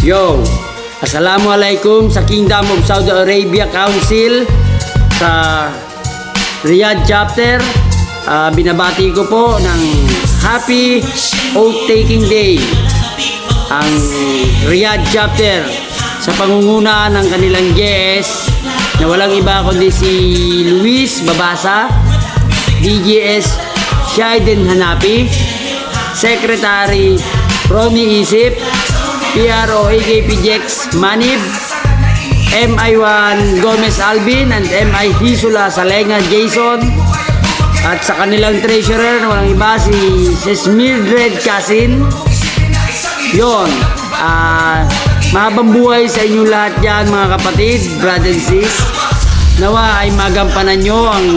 Yo, Assalamualaikum sa Kingdom of Saudi Arabia Council sa Riyadh Chapter. Binabati ko po ng Happy Oath-Taking Day ang Riyadh Chapter sa pangunguna ng kanilang GS na walang iba kundi si Luis Babasa, DGS Shaiden Hanapi, Secretary Romy Isip, PRO AKPJX Manib, MI1 Gomez Alvin and MI Hisula Salenga Jason, at sa kanilang treasurer na walang iba si Mildred Casin. Yon, mahabang buhay sa inyong lahat dyan mga kapatid, brother and sis. Nawa ay magampanan nyo ang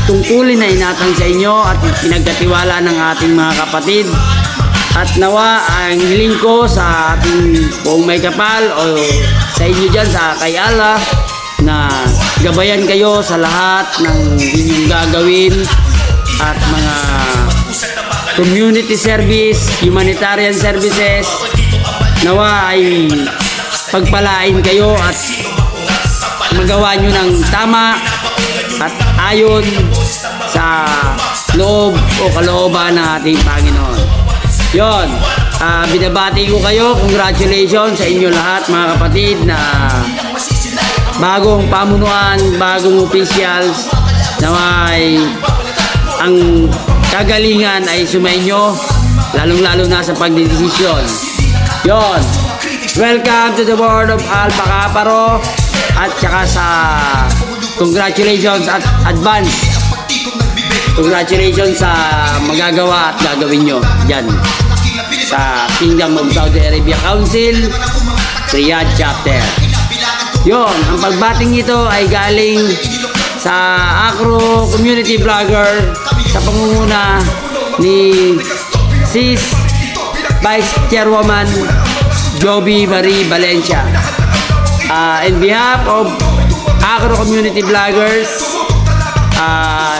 tungkulin na inatang sa inyo at pinagkatiwala ng ating mga kapatid. At nawa ang hiling ko sa ating buong may kapal o sa inyo dyan sa kay Allah na gabayan kayo sa lahat ng inyong gagawin at mga community service, humanitarian services. Nawa ay pagpalain kayo at magawa nyo ng tama at ayon sa loob o kalooban ng ating Panginoon. Yon, binabati ko kayo. Congratulations sa inyo lahat mga kapatid na bagong pamunuan, bagong officials na may ang kagalingan ay sumainyo, lalong-lalo na sa pagdedesisyon. Yon, welcome to the board of Alpha Kaparo at saka sa congratulations at advance. Congratulations sa magagawa at gagawin nyo dyan sa Kingdom of Saudi Arabia Council Riyadh Chapter. Yon, ang pagbating ito ay galing sa Acro Community Vlogger sa pangunguna ni Sis Vice Chairwoman Joby Marie Valencia. In behalf of Acro Community Vloggers,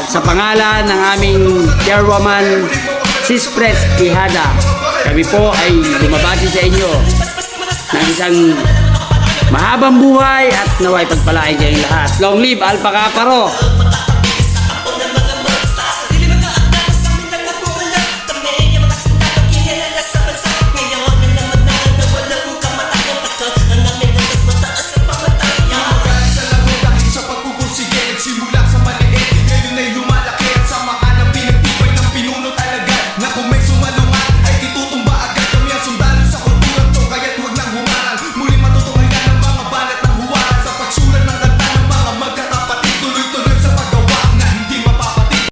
sa pangalan ng aming Chairwoman Sis Pres Quijada, kami po ay bumabati sa inyo ng isang mahabang buhay at naway pagpalain kayong lahat. Long live Alpha Kaparo!